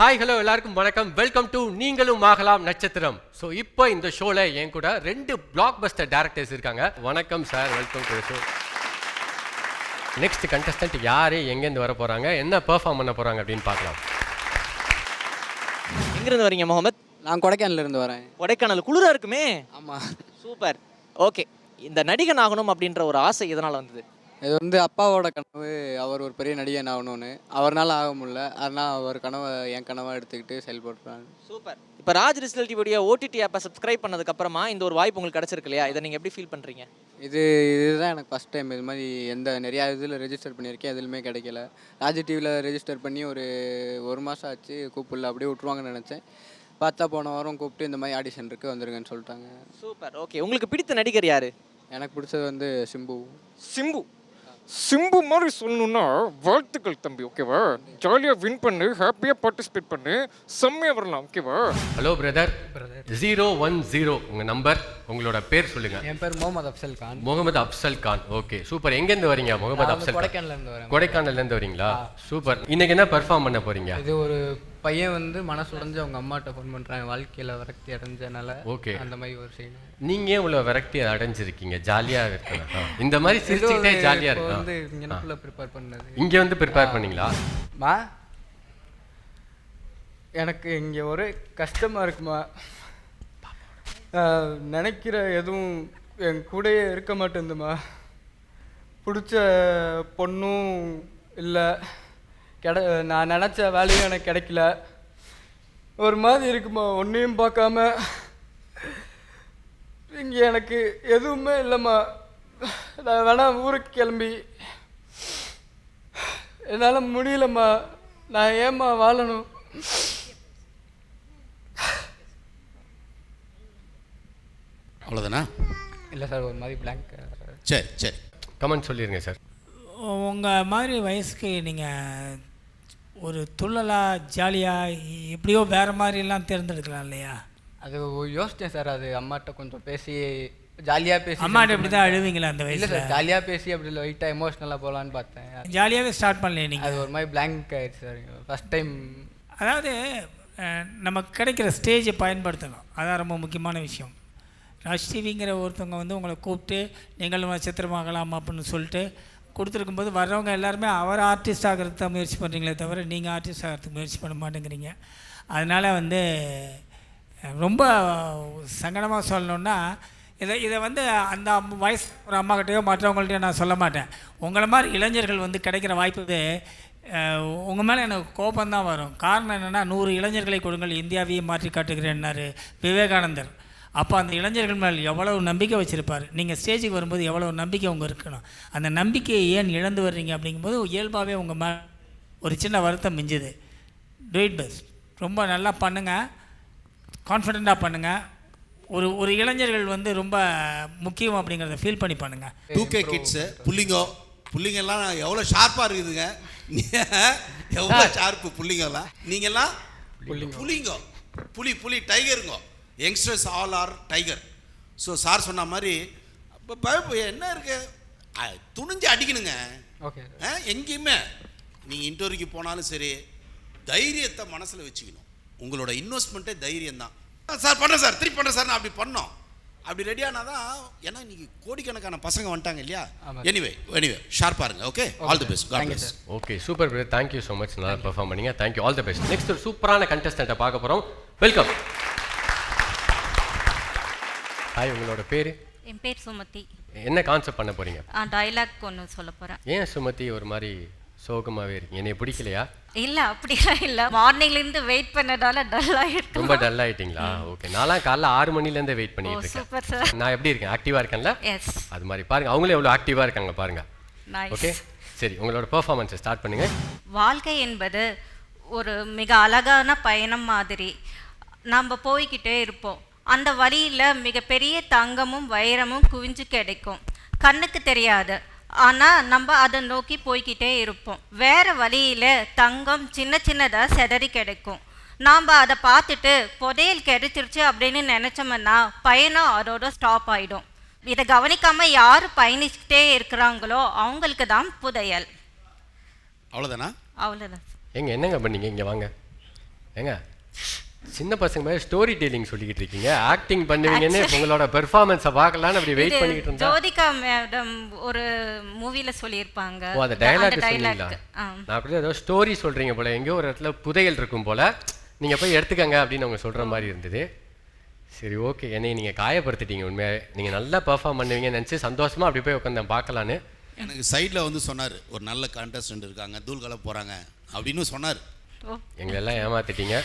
Hi hello எல்லாருக்கும் வணக்கம். Welcome to நீங்களும் ஆகலாம் நட்சத்திரம். ஸோ இப்போ இந்த ஷோவில் என் கூட 2 பிளாக் பஸ்டர் டேரக்டர்ஸ் இருக்காங்க. வணக்கம் sir, welcome to show. Next contestant யார், எங்கேருந்து வர போகிறாங்க, என்ன பெர்ஃபார்ம் பண்ண போகிறாங்க அப்படின்னு பார்க்கலாம். எங்கேருந்து வரீங்க முகமது? நான் கொடைக்கானலேருந்து வரேன். கொடைக்கானல் குளிராக இருக்குமே. ஆமாம், சூப்பர். ஓகே, இந்த நடிகன் ஆகணும் அப்படின்ற ஒரு ஆசை எதனால் வந்தது? இது வந்து அப்பாவோட கனவு. அவர் ஒரு பெரிய நடிகன் ஆகணும்னு. அவரால் ஆக முடியல, அதனால் அவர் கனவை என் கனவாக எடுத்துக்கிட்டு செயல்படுறாங்க. சூப்பர். இப்போ ராஜ் ரிசல்ட் டிவியோட ஓடிடி ஆப்பை சப்ஸ்கிரைப் பண்ணதுக்கப்புறமா இந்த ஒரு வாய்ப்பு உங்களுக்கு கிடச்சிருக்கு இல்லையா? இதை நீங்கள் எப்படி ஃபீல் பண்ணுறீங்க? இதுதான் எனக்கு ஃபஸ்ட் டைம். இது மாதிரி நிறையா இதில் ரெஜிஸ்டர் பண்ணியிருக்கேன், எதுலையுமே கிடைக்கல. ராஜ் டிவியில் ரெஜிஸ்டர் பண்ணி ஒரு மாதம் ஆச்சு, கூப்பிடல, அப்படியே விட்ருவாங்கன்னு நினச்சேன். பார்த்தா போன வாரம் கூப்பிட்டு இந்த மாதிரி ஆடிஷன் இருக்குது, வந்துருங்கன்னு சொல்லிட்டாங்க. சூப்பர். ஓகே, உங்களுக்கு பிடித்த நடிகர் யார்? எனக்கு பிடிச்சது வந்து சிம்பு. சிம்பு மாதிரி சொல்லணும்னா வாழ்த்துக்கள் தம்பி, ஓகேவா? ஜாலியாக வின் பண்ணு, ஹாப்பியாக பார்ட்டிசிபேட் பண்ணு, செம்மையாக வரலாம், ஓகேவா? Hello brother. 010 உங்கள் நம்பர், உங்களோட பேர் சொல்லுங்கள். என் பேர் முகமது அப்சல் கான். முகமது அப்சல் கான். Okay, super. எங்கேருந்து வரீங்க முகமது அப்சல்? கொடைக்கானலேருந்து வரேன். கொடைக்கானல்லேருந்து வரீங்களா? சூப்பர். இன்னைக்கு என்ன பெர்ஃபார்ம் பண்ண போகிறீங்க? இது ஒரு பையன் வந்து மனசு உடஞ்சு அவங்க அம்மாட்ட ஃபோன் பண்ணுறாங்க, வாழ்க்கையில் விரக்தி அடைஞ்சனால. ஓகே, அந்த மாதிரி ஒரு சைடு. நீங்க ஏன் இவ்வளோ விரக்தி அடைஞ்சிருக்கீங்க? ஜாலியாக இருக்கலாம், இந்த மாதிரி சிரிச்சுக்கிட்டே ஜாலியாக இருக்கலாம். வந்து இங்கே ப்ரிப்பேர் பண்ணது. இங்கே வந்து ப்ரிப்பேர் பண்ணீங்களா? எனக்கு இங்கே ஒரு கஷ்டமாக இருக்குமா, நினைக்கிற எதுவும் என் கூடயே இருக்க மாட்டேங்குதுமா. பிடிச்ச பொண்ணும் இல்லை, நான் நினச்ச வேலையும் எனக்கு கிடைக்கல. ஒரு மாதிரி இருக்குமா, ஒன்றையும் பார்க்காம. இங்கே எனக்கு எதுவுமே இல்லைம்மா. நான் வேணா ஊருக்கு கிளம்பி, என்னால் முடியலம்மா. நான் ஏம்மா வாழணும்? அவ்வளோதானா? இல்லை சார், ஒரு மாதிரி பிளாங்க். சரி சரி, கமெண்ட் சொல்லிடுங்க சார். உங்கள் மாதிரி வயசுக்கு நீங்கள் ஒரு துள்ளலாக ஜாலியாக எப்படியோ வேறு மாதிரிலாம் தேர்ந்தெடுக்கலாம் இல்லையா? அது யோசித்தேன் சார். அது அம்மாட்ட கொஞ்சம் பேசி, ஜாலியாக பேசி. அம்மாட்ட இப்படி தான் அழுவீங்களா அந்த இல்லை வயசில்? சார், ஜாலியாக பேசி அப்படி லைட்டாக எமோஷ்னலாக போகலான்னு பார்த்தேன். ஜாலியாகவே ஸ்டார்ட் பண்ணலையே நீங்கள்? அது ஒரு மாதிரி பிளாங்க் ஆகிடுச்சு சார் ஃபஸ்ட் டைம். அதாவது நமக்கு கிடைக்கிற ஸ்டேஜை பயன்படுத்தணும், அதான் ரொம்ப முக்கியமான விஷயம். ராஜ் டிவிங்கிற ஒருத்தவங்க வந்து உங்களை கூப்பிட்டு நீங்களும் நட்சத்திரமாகலாம் அப்படின்னு சொல்லிட்டு கொடுத்துருக்கும்போது வர்றவங்க எல்லாருமே அவர் ஆர்டிஸ்ட் ஆகிறதுக்கு தான் முயற்சி பண்ணுறீங்களே தவிர நீங்கள் ஆர்டிஸ்ட் ஆகிறதுக்கு முயற்சி பண்ண மாட்டேங்கிறீங்க. அதனால் வந்து ரொம்ப சங்கடமாக சொல்லணுன்னா, இதை வந்து அந்த வயசு ஒரு அம்மாக்கிட்டையோ மற்றவங்கள்ட்டையோ நான் சொல்ல மாட்டேன். உங்களை மாதிரி இளைஞர்கள் வந்து கிடைக்கிற வாய்ப்பு உங்கள் மேலே எனக்கு கோபந்தான் வரும். காரணம் என்னென்னா, 100 இளைஞர்களை கொடுங்கள் இந்தியாவையே மாற்றி காட்டுகிறேன்னாரு விவேகானந்தர். அப்போ அந்த இளைஞர்கள் மேல் எவ்வளவு நம்பிக்கை வச்சுருப்பார். நீங்கள் ஸ்டேஜுக்கு வரும்போது எவ்வளோ நம்பிக்கை உங்கள் இருக்கணும். அந்த நம்பிக்கையை ஏன் இழந்து வர்றீங்க அப்படிங்கும்போது இயல்பாகவே உங்கள் மேலே ஒரு சின்ன வருத்தம் மிஞ்சுது. டூ இட் பெஸ்ட், ரொம்ப நல்லா பண்ணுங்கள், கான்ஃபிடெண்ட்டாக பண்ணுங்கள். ஒரு இளைஞர்கள் வந்து ரொம்ப முக்கியம் அப்படிங்கிறத ஃபீல் பண்ணி பண்ணுங்கள். 2K கிட்ஸு புள்ளிங்கெல்லாம் எவ்வளோ ஷார்ப்பாக இருக்குதுங்க. எவ்வளோ ஷார்ப்பு புள்ளிங்கெல்லாம். நீங்கள்லாம் புள்ளிங்கோ, புலி டைகருங்கோ. Youngsters all are tiger. So sir சொன்ன மாதிரி இப்போ என்ன இருக்கு, துணிஞ்சு அடிக்கணுங்க. ஓகே, எங்கேயுமே நீங்கள் இன்டர்வியூக்கு போனாலும் சரி, தைரியத்தை மனசில் வச்சுக்கணும். உங்களோட இன்வெஸ்ட்மெண்ட்டே தைரியம் தான். சார் பண்ணுறேன் சார், திருப்பி பண்ணுறேன் சார், நான் அப்படி பண்ணோம், அப்படி ரெடியானா தான். ஏன்னா இன்னைக்கு கோடிக்கணக்கான பசங்க வந்துட்டாங்க இல்லையா? எனிவே ஷார்ப்பாக இருங்க. Okay, all the best. God bless. Okay, super brother, thank you so much. நல்லா பெர்ஃபார்ம் பண்ணீங்க, thank you, all the best. Next ஒரு சூப்பரான கண்டஸ்டண்ட்டை பார்க்க போகிறோம். வெல்கம். ஹாய், உங்களோட பேர்? என் பேர் சுமதி. என்ன கான்செப்ட் பண்ண போகிறீங்க? டைலாக் ஒன்று சொல்ல போகிறேன். ஏன் சுமதி ஒரு மாதிரி சோகமாகவே இருக்கீங்க? என்னை பிடிக்கலையா? இல்லை, அப்படிலாம் இல்லை. மார்னிங்லேருந்து வெயிட் பண்ணதால டல்லாகிட்டு. ரொம்ப டல் ஆகிட்டிங்களா? ஓகே, நான்லாம் காலைல 6 மணிலேருந்து வெயிட் பண்ணிட்டு இருக்கேன். Super sir. நான் எப்படி இருக்கேன்? ஆக்டிவாக இருக்கேன்ல? எஸ். அது மாதிரி பாருங்கள், அவங்களே எவ்வளோ ஆக்டிவாக இருக்காங்க பாருங்கள். Okay, nice. சரி, உங்களோட பெர்ஃபார்மன்ஸை ஸ்டார்ட் பண்ணுங்கள். வாழ்க்கை என்பது ஒரு மிக அழகான பயணம் மாதிரி. நம்ம போய்கிட்டே இருப்போம். அந்த வழியில் மிகப்பெரிய தங்கமும் வைரமும் குவிஞ்சு கிடைக்கும். கண்ணுக்கு தெரியாது, ஆனால் நம்ம அதை நோக்கி போய்கிட்டே இருப்போம். வேறு வழியில் தங்கம் சின்ன சின்னதாக செதறி கிடைக்கும். நாம் அதை பார்த்துட்டு புதையல் கிடைச்சிருச்சு அப்படின்னு நினச்சோம்னா பயணம் அதோட ஸ்டாப் ஆகிடும். இதை கவனிக்காமல் யார் பயணிச்சுட்டே இருக்கிறாங்களோ அவங்களுக்கு தான் புதையல். அவ்வளோதானா? அவ்வளோதான். என்னங்க பண்ணீங்க? இங்கே வாங்க. ஏங்க சின்ன பசங்க மாதிரி ஸ்டோரி டெல்லிங் சொல்லிக்கிட்டு இருக்கீங்க, ஆக்டிங் பண்ணுவீங்கன்னு உங்களோட பெர்ஃபார்மன்ஸை பார்க்கலான்னு அப்படி வெயிட் பண்ணிக்கிட்டு இருந்தா. ஜோதிகா மேடம் ஒரு மூவில சொல்லியிருப்பாங்க. ஓ, அந்த டயலாக் சொன்னீங்களா? நான் கூட ஏதோ ஸ்டோரி சொல்றீங்க போல, எங்கேயோ ஒரு இடத்துல புதையல் இருக்கும் போல, நீங்க போய் எடுத்துக்கங்க அப்படின்னு அவங்க சொல்ற மாதிரி இருந்தது. சரி ஓகே, என்னை நீங்க காயப்படுத்திட்டீங்க. உண்மையாக நீங்க நல்லா பெர்ஃபார்ம் பண்ணுவீங்கன்னு நினச்சி சந்தோஷமா அப்படி போய் உட்காந்து பார்க்கலான்னு. எனக்கு சைடில் வந்து சொன்னார், ஒரு நல்ல கான்டெஸ்டன்ட் இருக்காங்க, தூள்களை போகிறாங்க அப்படின்னு சொன்னார். எங்களெல்லாம் ஏமாத்திட்டீங்க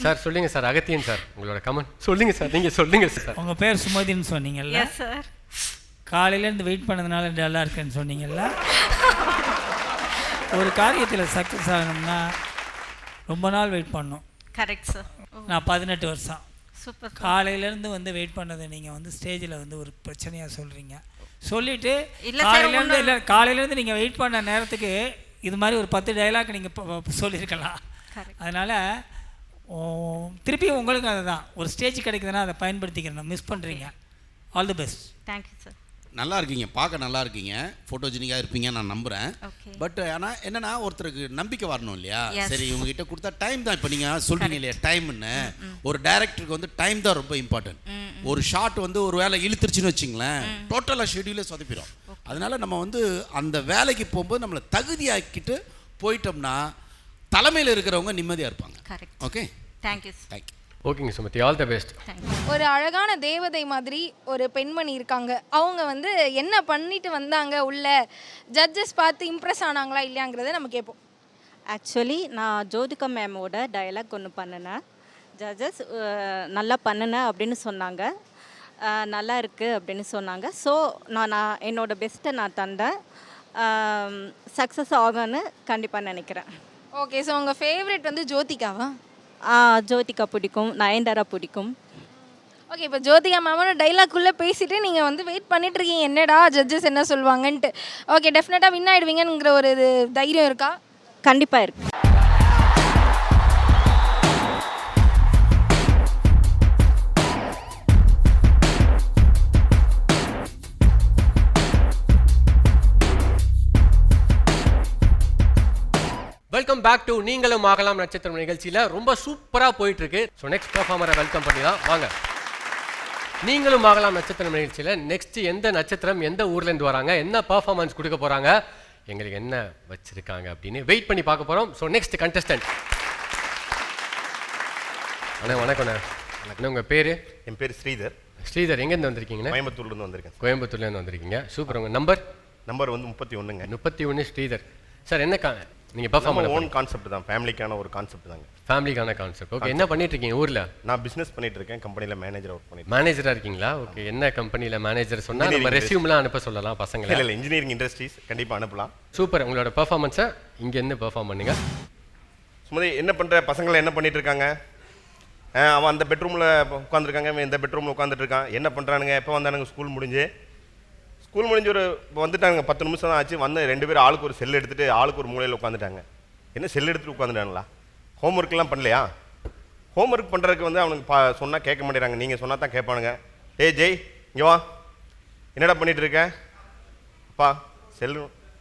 சார். சொல்லுங்க சார், அகத்தியன் சார், உங்களோட கமெண்ட் சொல்லுங்க சார். நீங்கள் சொல்லுங்க சார். உங்கள் பேர் சுமதின்னு சொன்னீங்கல்ல? Yes sir. காலையிலேருந்து வெயிட் பண்ணதுனால டல்லாக இருக்குன்னு சொன்னீங்கல்ல? ஒரு காரியத்தில் சக்ஸஸ் ஆகணும்னா ரொம்ப நாள் வெயிட் பண்ணணும். Correct sir. நான் 18 வருஷம் சூப்பர். காலையிலேருந்து வந்து வெயிட் பண்ணதை நீங்கள் வந்து ஸ்டேஜில் வந்து ஒரு பிரச்சனையாக சொல்கிறீங்க. சொல்லிவிட்டு இல்ல சார், காலையிலேருந்து நீங்கள் வெயிட் பண்ண நேரத்துக்கு இது மாதிரி ஒரு 10 டைலாக் நீங்கள் சொல்லியிருக்கலாம். அதனால் திருப்பி உங்களுக்கு அதுதான், ஒரு ஸ்டேஜ் கிடைக்குதுன்னா அதை பயன்படுத்திக்கிறேன். மிஸ் பண்ணுறீங்க. All the best. Thank you sir. நல்லா இருக்கீங்க, பார்க்க நல்லா இருக்கீங்க, ஃபோட்டோஜெனிக்காக இருப்பீங்க நான் நம்புகிறேன். ஓகே. பட் ஆனால் என்னன்னா ஒருத்தருக்கு நம்பிக்கை வரணும் இல்லையா? Yes. சரி உங்ககிட்ட கொடுத்தா டைம் தான். இப்போ நீங்கள் சொல்கிறீங்க இல்லையா டைம்னு, ஒரு டைரக்டருக்கு வந்து டைம் தான் ரொம்ப இம்பார்ட்டன்ட். ஒரு ஷாட் வந்து ஒரு வேலை இழுத்துருச்சுன்னு வச்சிங்களேன், டோட்டலாக ஷெடியூலே சொதப்பிடும். அதனால நம்ம வந்து அந்த வேலைக்கு போகும்போது நம்மளை தகுதியாக்கிட்டு போயிட்டோம்னா தலைமையில் இருக்கிறவங்க நிம்மதியாக இருப்பாங்க. கரெக்ட். Okay, thank you. தேங்க்யூ. ஓகேங்க சுமதி, ஆல் த பெஸ்ட். ஒரு அழகான தேவதை மாதிரி ஒரு பெண்மணி இருக்காங்க. அவங்க வந்து என்ன பண்ணிட்டு வந்தாங்க, உள்ள ஜட்ஜஸ் பார்த்து இம்ப்ரெஸ் ஆனாங்களா இல்லையாங்கிறத நம்ம கேட்போம். ஆக்சுவலி நான் ஜோதிகா மேமோட டயலாக் ஒன்று பண்ணினேன். ஜட்ஜஸ் நல்லா பண்ணினேன் அப்படின்னு சொன்னாங்க, நல்லா இருக்குது அப்படின்னு சொன்னாங்க. ஸோ நான் என்னோட பெஸ்ட்டை நான் தந்தேன். சக்ஸஸ் ஆகும்னு கண்டிப்பாக நினைக்கிறேன். ஓகே, ஸோ உங்கள் ஃபேவரட் வந்து ஜோதிகாவா? ஜோதிகா பிடிக்கும், நயன்தாரா பிடிக்கும். ஓகே, இப்போ ஜோதிகா மேமோட டைலாக்குள்ளே பேசிட்டு நீங்கள் வந்து வெயிட் பண்ணிட்டு இருக்கீங்க என்னடா ஜட்ஜஸ் என்ன சொல்லுவாங்கன்ட்டு. ஓகே, டெஃபினட்டாக வின் ஆகிடுவீங்கிற ஒரு தைரியம் இருக்கா? கண்டிப்பாக இருக்கு. வெல்கம் பேக் டு நீங்களும் ஆகலாம் நட்சத்திரம் நிகழ்ச்சியில் ரொம்ப சூப்பராக போயிட்டு இருக்கு. ஸோ நெக்ஸ்ட் பெர்ஃபார்மரை வெல்கம் பண்ணிடலாம் வாங்க. நீங்களும் ஆகலாம் நட்சத்திரம் நிகழ்ச்சியில் நெக்ஸ்ட் எந்த நட்சத்திரம் எந்த ஊர்லேருந்து வராங்க, என்ன பெர்ஃபார்மன்ஸ் கொடுக்க போகிறாங்க, எங்களுக்கு என்ன வச்சிருக்காங்க அப்படின்னு வெயிட் பண்ணி பார்க்க போகிறோம். So next contestant. அண்ணா வணக்கண்ணா. அண்ணா உங்கள் பேர்? என் பேர் ஸ்ரீதர். ஸ்ரீதர், எங்கேருந்து வந்திருக்கீங்கண்ணா? கோயம்புத்தூர்லேருந்து வந்திருக்கேன். கோயம்புத்தூர்லேருந்து வந்திருக்கீங்க. சூப்பர். உங்கள் நம்பர்? நம்பர் வந்து 31ங்க. 31 ஸ்ரீதர் சார். என்ன நீங்கள் பெர்ஃபார்ம் பண்ண ஓன் கான்செப்ட் தான், ஃபேமிலிக்கான ஒரு கான்செப்ட் தாங்க. ஃபேமிலிக்கான கான்செப்ட். ஓகே, என்ன பண்ணிட்டு இருக்கீங்க ஊரில்? நான் பிஸ்னஸ் பண்ணிட்டு இருக்கேன், கம்பெனியில் மேனேஜர் ஒர்க் பண்ணிட்டு. மேனேஜராக இருக்கீங்களா? ஓகே, என்ன கம்பெனியில் மேனேஜர் சொன்னால் நம்ம ரெஸ்யூம்லாம் அனுப்ப சொல்லலாம் பசங்களை? இல்லை இன்ஜினியரிங் இண்டஸ்ட்ரீஸ் கண்டிப்பாக அனுப்பலாம். சூப்பர். உங்களோட பெர்ஃபார்மன்ஸை இங்கேருந்து பெர்ஃபார்ம் பண்ணுங்க. சுமதி, என்ன பண்ணுற பசங்களை என்ன பண்ணிட்டு இருக்காங்க? அவன் அந்த பெட்ரூமில் உட்காந்துருக்காங்க, இந்த பெட்ரூமில் உட்காந்துட்டு இருக்கான். என்ன பண்ணுறானுங்க? எப்போ வந்தானுங்க? ஸ்கூல் முடிஞ்சு ஒரு வந்துட்டாங்க, 10 நிமிஷம் தான் ஆச்சு. வந்து 2 பேரும் ஆளுக்கு ஒரு செல் எடுத்துகிட்டு ஆளுக்கு ஒரு மூலையில் உட்காந்துட்டாங்க. என்ன செல் எடுத்துகிட்டு உட்காந்துட்டாங்களா? ஹோம்ஒர்க்லாம் பண்ணலையா? ஹோம்ஒர்க் பண்ணுறதுக்கு வந்து அவனுக்கு சொன்னால் கேட்க மாட்டேறாங்க. நீங்கள் சொன்னால் தான் கேட்பானுங்க. ஏய் ஜெய், இங்கே வா, என்னடா பண்ணிகிட்டு இருக்க? அப்பா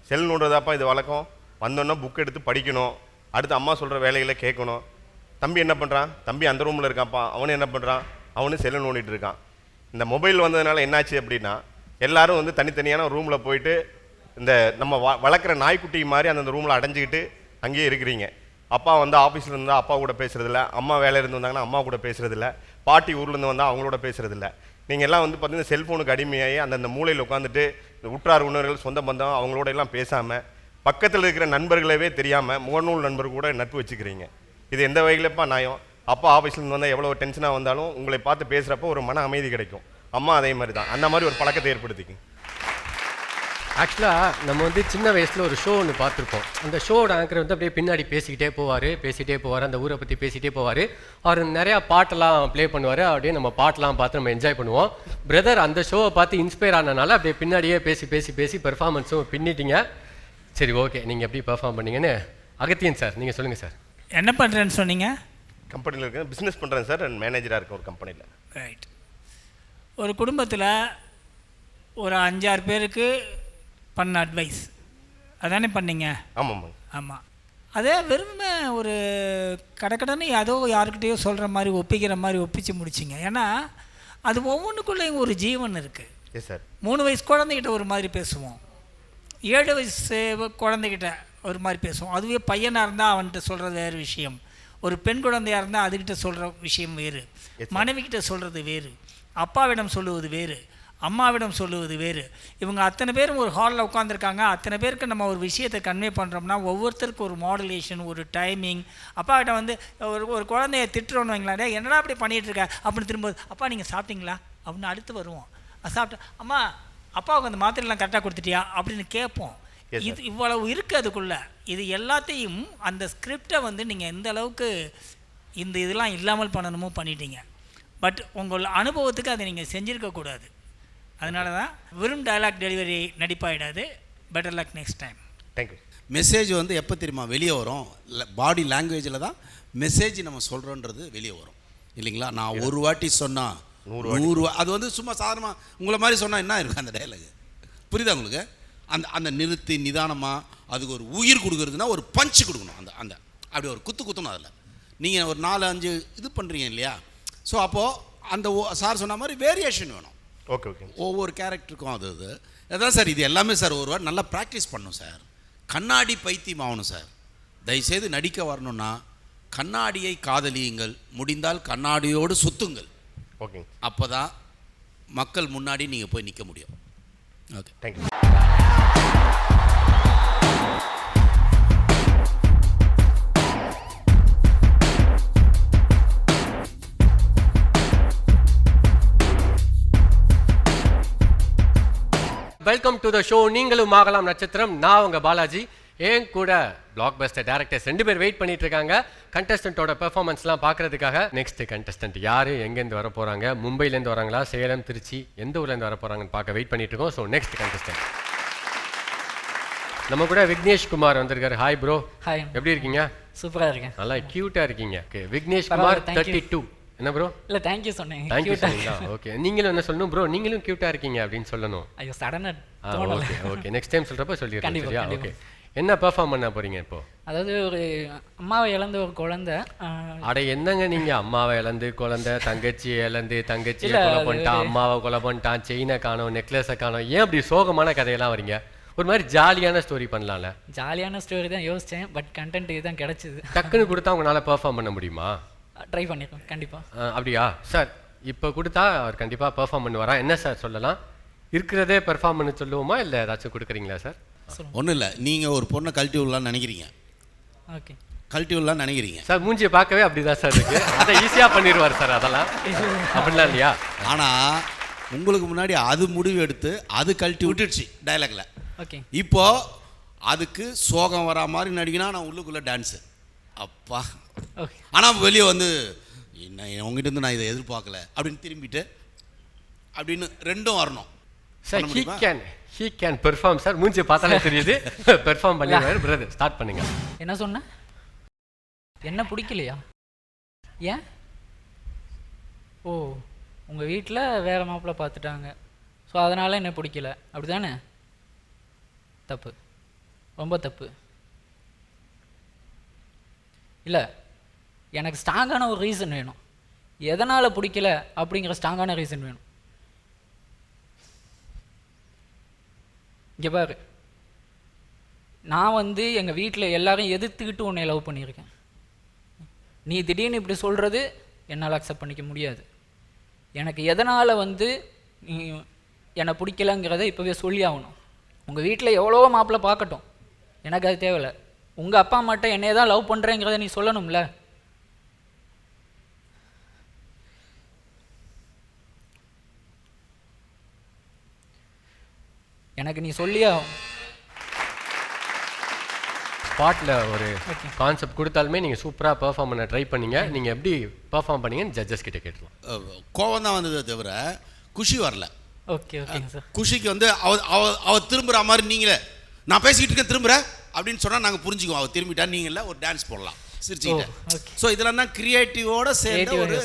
செல் நோண்டுறதாப்பா இது வழக்கம். வந்தோன்னா புக் எடுத்து படிக்கணும், அடுத்து அம்மா சொல்கிற வேலைகளை கேட்கணும். தம்பி என்ன பண்ணுறான்? தம்பி அந்த ரூமில் இருக்கான்ப்பா. அவனு என்ன பண்ணுறான்? அவனு செல்லு நோண்டிட்டு இருக்கான். இந்த மொபைல் வந்ததுனால என்னாச்சு அப்படின்னா, எல்லாரும் வந்து தனித்தனியான ரூமில் போயிட்டு இந்த நம்ம வளர்க்குற நாய்க்குட்டி மாதிரி அந்த ரூமில் அடைஞ்சிக்கிட்டு அங்கேயே இருக்கிறீங்க. அப்பா வந்து ஆஃபீஸில் இருந்தால் அப்பா கூட பேசுகிறதில்ல, அம்மா வேலையிலேருந்து வந்தாங்கன்னா அம்மா கூட பேசுகிறதில்ல, பாட்டி ஊர்லேருந்து வந்தால் அவங்களோட பேசுகிறதில்ல. நீங்கள் எல்லாம் வந்து பார்த்தீங்கன்னா செல்ஃபோனுக்கு அடிமையாகி அந்தந்த மூலையில் உட்காந்துட்டு இந்த உற்றார் உணர்வுகள் சொந்த பந்தம் அவங்களோட எல்லாம் பேசாமல் பக்கத்தில் இருக்கிற நண்பர்களவே தெரியாமல் முகநூல் நண்பர் கூட நட்பு வச்சுக்கிறீங்க. இது எந்த வகையிலப்பா நியாயம்? அப்பா ஆஃபீஸ்லேருந்து வந்தால் எவ்வளோ டென்ஷனாக வந்தாலும் உங்களை பார்த்து பேசுகிறப்போ ஒரு மன அமைதி கிடைக்கும். அம்மா அதே மாதிரி தான், அந்த மாதிரி ஒரு பழக்கத்தை ஏற்படுத்திக்கும். ஆக்சுவலாக நம்ம வந்து சின்ன வயசில் ஒரு ஷோ ஒன்று பார்த்துருப்போம். அந்த ஷோட ஆங்கர் வந்து அப்படியே பின்னாடி பேசிக்கிட்டே போவார், அந்த ஊரை பற்றி பேசிகிட்டே போவார். அவர் நிறையா பாட்டெல்லாம் ப்ளே பண்ணுவார். அப்படியே நம்ம பாட்டெலாம் பார்த்து நம்ம என்ஜாய் பண்ணுவோம். பிரதர் அந்த ஷோவை பார்த்து இன்ஸ்பயர் ஆனதுனால அப்படியே பின்னாடியே பேசி பெர்ஃபார்மன்ஸும் பின்னிட்டீங்க. சரி ஓகே, நீங்கள் எப்படி பெர்ஃபார்ம் பண்ணீங்கன்னு அகத்தியன் சார் நீங்கள் சொல்லுங்கள் சார். என்ன பண்ணுறேன்னு சொன்னீங்க? கம்பெனியில் இருக்கேன், பிஸ்னஸ் பண்ணுறேன் சார், மேனேஜராக இருக்கேன் ஒரு கம்பெனியில். ரைட். ஒரு குடும்பத்தில் ஒரு 5-6 பேருக்கு பண்ண அட்வைஸ் அதானே பண்ணீங்க? ஆமாம். ஆமாம். அதே வெறுமை ஒரு கடக்கடன்னு ஏதோ யாருக்கிட்டேயோ சொல்கிற மாதிரி ஒப்பிக்கிற மாதிரி ஒப்பிச்சு முடிச்சிங்க. ஏன்னா அது ஒவ்வொன்றுக்குள்ளேயும் ஒரு ஜீவன் இருக்குது. Yes sir. 3 வயசு குழந்தைகிட்ட ஒரு மாதிரி பேசுவோம், 7 வயசு குழந்தைகிட்ட ஒரு மாதிரி பேசுவோம். அதுவே பையனாக இருந்தால் அவன்கிட்ட சொல்கிறது வேறு விஷயம், ஒரு பெண் குழந்தையாக இருந்தால் அதுக்கிட்ட சொல்கிற விஷயம் வேறு, மனைவிக்கிட்ட சொல்கிறது வேறு, அப்பாவிடம் சொல்லுவது வேறு, அம்மாவிடம் சொல்லுவது வேறு. இவங்க அத்தனை பேரும் ஒரு ஹாலில் உட்காந்துருக்காங்க. அத்தனை பேருக்கு நம்ம ஒரு விஷயத்தை கன்வே பண்ணுறோம்னா ஒவ்வொருத்தருக்கும் ஒரு மாடுலேஷன், ஒரு டைமிங். அப்பாக்கிட்ட வந்து ஒரு குழந்தைய திட்டுறோன்னு வைங்களா, என்னடா அப்படி பண்ணிகிட்டு இருக்க அப்படின்னு திரும்ப, அப்பா நீங்கள் சாப்பிட்டீங்களா அப்படின்னு அடுத்து வருவோம். சாப்பிட்டேன். அம்மா அப்பாவுக்கு அந்த மாத்திரைலாம் கரெக்டாக கொடுத்துட்டியா அப்படின்னு கேட்போம். இது இவ்வளவு இருக்குது அதுக்குள்ளே. இது எல்லாத்தையும் அந்த ஸ்கிரிப்டை வந்து நீங்கள் எந்த அளவுக்கு இந்த இதெல்லாம் இல்லாமல் பண்ணணுமோ பண்ணிட்டீங்க. பட் உங்கள் அனுபவத்துக்கு அதை நீங்கள் செஞ்சுருக்கக்கூடாது. அதனால தான் வெறும் டயலாக் டெலிவரி நடிப்பாயிடாது. Better luck next time. Thank you. Message வந்து எப்போ தெரியுமா வெளியே வரும்? பாடி லாங்குவேஜில் தான் மெசேஜ் நம்ம சொல்கிறோன்றது வெளியே வரும் இல்லைங்களா? நான் ஒரு வாட்டி சொன்னால் 100 அது வந்து சும்மா சாதாரணமாக உங்களை மாதிரி சொன்னால் என்ன இருக்கும் அந்த டைலாக்? புரியுதா உங்களுக்கு? அந்த நிறுத்தி நிதானமாக அதுக்கு ஒரு உயிர் கொடுக்குறதுனா ஒரு பஞ்சு கொடுக்கணும். அந்த அப்படி ஒரு குத்தணும். அதில் நீங்கள் ஒரு 4-5 இது பண்ணுறீங்க இல்லையா? ஸோ அப்போது அந்த சார் சொன்ன மாதிரி வேரியேஷன் வேணும். ஓகே. ஒவ்வொரு கேரக்டருக்கும் அதான் சார். இது எல்லாமே சார் ஒரு வாரம் நல்லா ப்ராக்டிஸ் பண்ணணும் சார். கண்ணாடி பைத்தியம் ஆகணும் சார். தயவுசெய்து நடிக்க வரணும்னா கண்ணாடியை காதலியுங்கள், முடிந்தால் கண்ணாடியோடு சுத்துங்கள். ஓகே. அப்போ தான் மக்கள் முன்னாடி நீங்கள் போய் நிற்க முடியும். Okay, thank you. Welcome to the show. நீங்களும் ஆகலாம் நட்சத்திரம். நான் உங்கள் பாலாஜி. ஏன் கூட பிளாக் பஸ்டர் டேரக்டர்ஸ் 2 பேர் வெயிட் பண்ணிட்டு இருக்காங்க கண்டஸ்டன்ட்டோட பெர்ஃபார்மன்ஸ்லாம் பார்க்கறதுக்காக. நெக்ஸ்ட் கண்டஸ்டன்ட் யார், எங்கேருந்து வர போகிறாங்க, மும்பைலேருந்து வராங்களா, சேலம், திருச்சி, எந்த ஊர்லேருந்து வர போகிறாங்கன்னு பார்க்க வெயிட் பண்ணிட்டு இருக்கோம். ஸோ நெக்ஸ்ட் கண்டஸ்டன்ட் நம்ம கூட விக்னேஷ் குமார் வந்திருக்காரு. Hi bro. ஹாய். எப்படி இருக்கீங்க? சூப்பராக இருக்கேன். நல்லா க்யூட்டாக இருக்கீங்க. ஓகே, விக்னேஷ் குமார் 32. என்ன ப்ரோ? இல்லை, தேங்க்யூ சொன்னேன். தேங்க்யூ சொன்னீங்களா? ஓகே, நீங்களும் என்ன சொல்லணும் ப்ரோ? நீங்களும் க்யூட்டாக இருக்கீங்க அப்படின்னு சொல்லணும். ஐயோ சடனாக. ஓகே, நெக்ஸ்ட் டைம் சொல்கிறப்ப சொல்லிடுறேன். சரியா? ஓகே, என்ன பெர்ஃபார்ம் பண்ண போறீங்க இப்போ? அதாவது ஒரு அம்மாவை இழந்த ஒரு குழந்தை. அட என்னங்க நீங்க, அம்மாவை இழந்து குழந்தை, தங்கச்சியை இழந்து தங்கச்சியை கொலை பண்ணிட்டான், அம்மாவை கொலை பண்ணிட்டான், செயினை காணோம், நெக்லஸை காணோம், ஏன் அப்படி சோகமான கதையெல்லாம் வரீங்க? ஒரு மாதிரி ஜாலியான ஸ்டோரி பண்ணலாம்ல. ஜாலியான ஸ்டோரி தான் யோசித்தேன், பட் கண்டென்ட் இதுதான் கிடைச்சிது. டக்குன்னு கொடுத்தா உங்களால் பெர்ஃபார்ம் பண்ண முடியுமா? ட்ரை பண்ணிருக்கோம் கண்டிப்பாக. அப்படியா சார்? இப்போ கொடுத்தா அவர் கண்டிப்பாக பெர்ஃபார்ம் பண்ணுவாரா? என்ன சார் சொல்லலாம்? இருக்கிறதே பெர்ஃபார்ம் பண்ண சொல்லுவோமா, இல்லை ஏதாச்சும் கொடுக்குறீங்களா சார்? ஒன்றும் இல்லை, நீங்கள் ஒரு பொண்ணை கழட்டி விடலான்னு நினைக்கிறீங்க. ஓகே, கழட்டி விடலான்னு நினைக்கிறீங்க சார். மூஞ்சியை பார்க்கவே அப்படிதான் சார் இருக்கு. அதை ஈஸியாக பண்ணிடுவார் சார். அதெல்லாம் அப்படிலாம் இல்லையா? ஆனால் உங்களுக்கு முன்னாடி அது முடிவு எடுத்து அது கழட்டி விட்டுடுச்சு டைலாக்ல. ஓகே, இப்போ அதுக்கு சோகம் வரா மாதிரி நடிக்கணும். நான் உள்ளுக்குள்ளே டான்ஸு அப்பா. ஓகே, ஆனால் வெளியே வந்து என்ன உங்ககிட்ட இருந்து நான் இதை எதிர்பார்க்கல அப்படின்னு திரும்பிட்டு அப்படின்னு ரெண்டும் வரணும் sir. he can perform sir. மூஞ்சி பார்த்தாலே தெரியுது பெர்ஃபார்ம் பண்ணிடுவாரு. பிரதர் ஸ்டார்ட் பண்ணுங்க. என்ன சொன்ன? என்ன பிடிக்கலையா? ஏன்? ஓ, உங்கள் வீட்டில் வேறு மாப்பிள்ளை பார்த்துட்டாங்க, ஸோ அதனால் என்ன பிடிக்கல, அப்படி தானே? தப்பு, ரொம்ப தப்பு. இல்லை, எனக்கு ஸ்ட்ராங்கான ஒரு ரீசன் வேணும். எதனால் பிடிக்கல அப்படிங்கிற ஸ்ட்ராங்கான ரீசன் வேணும். இங்கே பாரு, நான் வந்து எங்கள் வீட்டில் எல்லாரும் எதிர்த்துக்கிட்டு உன்னை லவ் பண்ணியிருக்கேன். நீ திடீர்னு இப்படி சொல்கிறது என்னால் அக்செப்ட் பண்ணிக்க முடியாது. எனக்கு எதனால் வந்து நீ என்னை பிடிக்கலங்கிறத இப்போவே சொல்லி ஆகணும். உங்கள் வீட்டில் எவ்வளோ மாப்பிள்ளை பார்க்கட்டும், எனக்கு அது தேவையில்லை. உங்கள் அப்பா அம்மாட்ட என்னைய தான் லவ் பண்ணுறேங்கிறத நீ சொல்லணும்ல. எனக்கு நீ சொல்லியா? ஸ்பாட்டில் ஒரு கான்செப்ட் கொடுத்தாலுமே நீங்கள் சூப்பராக பெர்ஃபார்ம் பண்ண ட்ரை பண்ணீங்க. நீங்கள் எப்படி பெர்ஃபார்ம் பண்ணீங்கன்னு ஜட்ஜஸ் கிட்ட கேட்கலாம். கோவம் தான் வந்ததே தவிர குஷி வரல. ஓகே, ஓகேங்க சார். குஷிக்கு வந்து அவ திரும்புகிற மாதிரி நீங்களே நான் பேசிக்கிட்டு இருக்கேன் திரும்புகிறேன் அப்படின்னு சொன்னால் நாங்கள் புரிஞ்சுக்குவோம். அவள் திரும்பிட்டா நீங்கள ஒரு டான்ஸ் போடலாம் சிரிச்சுக்கிட்டேன். ஸோ இதெல்லாம் தான் கிரியேட்டிவோட சேர்ந்து ஒரு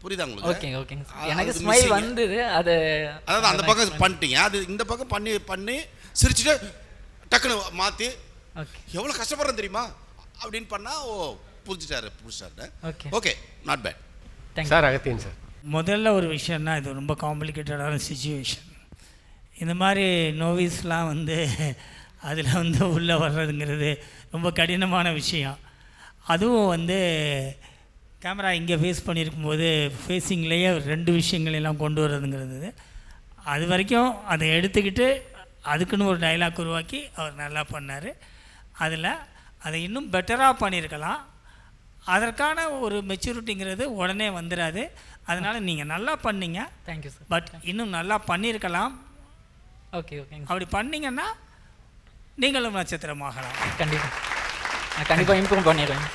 புரியுதா உங்களுக்கு? ஓகே, ஓகேங்க. எனக்கு ஸ்மைல் வந்தது. அதாவது அந்த பக்கம் பண்ணிட்டீங்க, அது இந்த பக்கம் பண்ணி சிரிச்சுட்டு டக்குன்னு மாற்றி எவ்வளோ கஷ்டப்படுறேன் தெரியுமா அப்படின்னு பண்ணால் புரிஞ்சுட்டாரு. Okay. Okay, not bad. Sir Agathiyan sir, முதல்ல ஒரு விஷயம்னா இது ரொம்ப காம்ப்ளிகேட்டடான சுச்சுவேஷன். இந்த மாதிரி நோவிஸ்லாம் வந்து அதில் வந்து உள்ளே வர்றதுங்கிறது ரொம்ப கடினமான விஷயம். அதுவும் வந்து கேமரா இங்கே ஃபேஸ் பண்ணியிருக்கும்போது ஃபேஸிங்லேயே 2 விஷயங்களெல்லாம் கொண்டு வர்றதுங்கிறது, அது வரைக்கும் அதை எடுத்துக்கிட்டு அதுக்குன்னு ஒரு டைலாக் உருவாக்கி அவர் நல்லா பண்ணார். அதில் அதை இன்னும் பெட்டராக பண்ணியிருக்கலாம். அதற்கான ஒரு மெச்சூரிட்டிங்கிறது உடனே வந்துடாது. அதனால் நீங்கள் நல்லா பண்ணீங்க. Thank you sir. பட் இன்னும் நல்லா பண்ணியிருக்கலாம். ஓகே ஓகேங்க. அப்படி பண்ணீங்கன்னா நீங்களும் நட்சத்திரமாகலாம். கண்டிப்பாக நான் கண்டிப்பாக இம்ப்ரூவ் பண்ணிடுறேன்.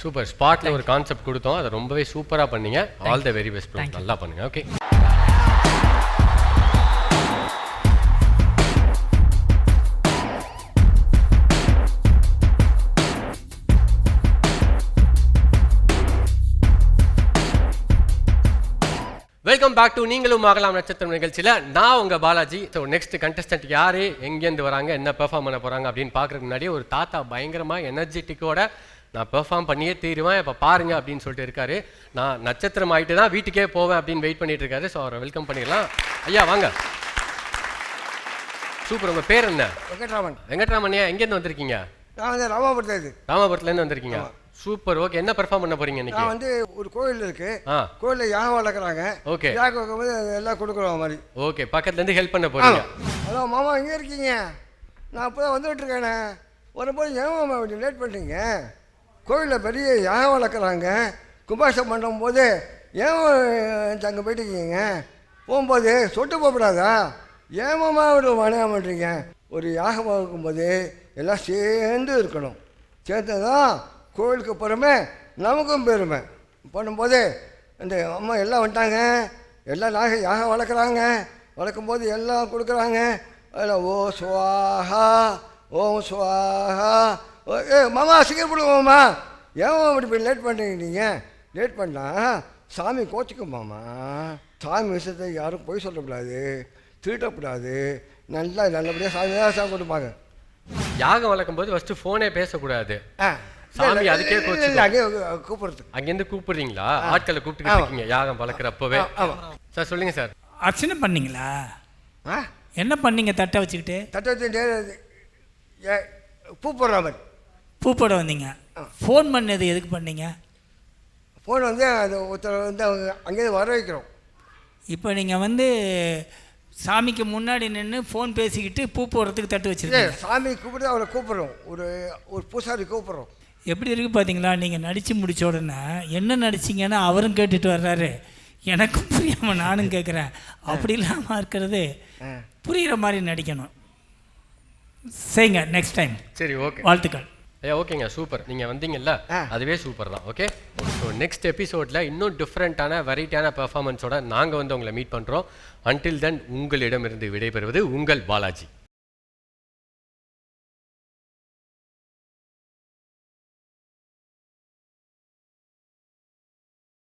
சூப்பர். ஸ்பாட்டில் ஒரு கான்செப்ட் கொடுத்தோம், அதை ரொம்பவே சூப்பராக பண்ணீங்க. All the very best. நல்லா பண்ணுங்க. ஓகே. வெல்கம் பேக் டு நீங்களும் ஆகலாம் நட்சத்திரம் நிகழ்ச்சியில். நான் உங்கள் பாலாஜி. ஸோ நெக்ஸ்ட் கண்டஸ்டன்ட் யார், எங்கேருந்து வராங்க, என்ன பெர்ஃபார்ம் பண்ண போகிறாங்க அப்படின்னு பார்க்குறதுக்கு முன்னாடி ஒரு தாத்தா பயங்கரமாக எனர்ஜெட்டிக்கோட நான் பெர்ஃபார்ம் பண்ணியே தீருவேன், இப்போ பாருங்க அப்படின்னு சொல்லிட்டு இருக்காரு. நான் நட்சத்திரம் ஆகிட்டு தான் வீட்டுக்கே போவேன் அப்படின்னு வெயிட் பண்ணிட்டு இருக்காரு. ஸோ அவரை வெல்கம் பண்ணிடலாம். ஐயா வாங்க. சூப்பர். உங்கள் பேர் என்ன? வெங்கட்ராமன். வெங்கட்ராமன்யா, எங்கேருந்து வந்திருக்கீங்க? நான் வந்து ராமாபுரத்துலேருந்து வந்திருக்கீங்க. சூப்பர். ஓகே, என்ன பெர்ஃபார்ம் பண்ண போறீங்க இன்னைக்கு? நான் வந்து ஒரு கோயில் இருக்கு, கோயிலில் யாகம் வளர்க்குறாங்க. ஓகே, யாகம் வைக்கும்போது எல்லாம் கொடுக்குறோம் மாதிரி. ஓகே, பக்கத்துலேருந்து ஹெல்ப் பண்ண போறீங்க. ஹலோ மாமா, எங்கே இருக்கீங்க? நான் அப்போ தான் வந்துட்டு இருக்கேனே. வரும்போது ஏன் மாமா இப்படி லேட் பண்ணிட்டீங்க? கோயிலில் பெரிய யாகம் வளர்க்குறாங்க, கும்பாஷம் பண்ணும்போது ஏன் அங்கே போயிட்டுருக்கீங்க? போகும்போது சொட்டு போகக்கூடாதா? ஏன் மாமா ஒரு மனையாக பண்ணுறீங்க? ஒரு யாகம் வளர்க்கும்போது எல்லாம் சேர்ந்து இருக்கணும். சேர்ந்து தான் கோயிலுக்கு பெருமை, நமக்கும் பெருமை. பண்ணும்போது இந்த அம்மா எல்லாம் வந்துட்டாங்க, எல்லாம் யாகம் வளர்க்குறாங்க. வளர்க்கும்போது எல்லாம் கொடுக்குறாங்க. அதில் ஓ சுவாஹா ஓம் சுவாஹா. மாமா சீக்கிரம் கொடுங்க மாமா. ஏன் இப்படி லேட் பண்ணுறீங்க? நீங்கள் லேட் பண்ணால் சாமி கோச்சிக்கும் மாமா. சாமி விஷயத்தை யாரும் பொய் சொல்லக்கூடாது, திருட்டக்கூடாது. நல்லபடியாக சாமி கொடுப்பாங்க. யாகம் வளர்க்கும் போது ஃபர்ஸ்ட் ஃபோனே பேசக்கூடாது. சாமி அதுக்கே கூப்பிடுறது. அங்கேருந்து கூப்பிடுறீங்களா? ஆட்களை கூப்பிட்டு இருக்கீங்க யாகம் வளர்க்குறப்பவே. சார் சொல்லுங்க சார். அர்ச்சனை பண்ணீங்களா? என்ன பண்ணீங்க? தட்டை வச்சுக்கிட்டு பூ போடுற மாதிரி பூ போட வந்தீங்க. ஃபோன் பண்ணது எதுக்கு பண்ணீங்க? ஃபோன் வந்து அது ஒருத்தர் வந்து அவங்க அங்கேருந்து வர வைக்கிறோம். இப்போ நீங்கள் வந்து சாமிக்கு முன்னாடி நின்று ஃபோன் பேசிக்கிட்டு பூ போடுறதுக்கு தட்டு வச்சுருக்கீங்க. சாமி கூப்பிட்டு அவரை கூப்பிட்றோம், ஒரு பூசாரி கூப்பிட்றோம். எப்படி இருக்குது பார்த்தீங்களா? நீங்கள் நடித்து முடித்த உடனே என்ன நடிச்சிங்கன்னு அவரும் கேட்டுட்டு வர்றாரு, எனக்கும் புரியாமல் நானும் கேட்குறேன். அப்படி இல்லாமல் இருக்கிறது புரிகிற மாதிரி நடிக்கணும். செய்யுங்க நெக்ஸ்ட் டைம். சரி, ஓகே, வாழ்த்துக்கள். ஐயா ஓகேங்க, சூப்பர். நீங்கள் வந்தீங்கல்ல, அதுவே சூப்பர் தான். ஓகே, ஸோ நெக்ஸ்ட் எபிசோடில் இன்னும் டிஃப்ரெண்ட்டான வெரைட்டியான பெர்ஃபார்மன்ஸோட நாங்கள் வந்து உங்களை மீட் பண்ணுறோம். அன்டில் தென் உங்களிடமிருந்து விடைபெறுவது உங்கள் பாலாஜி.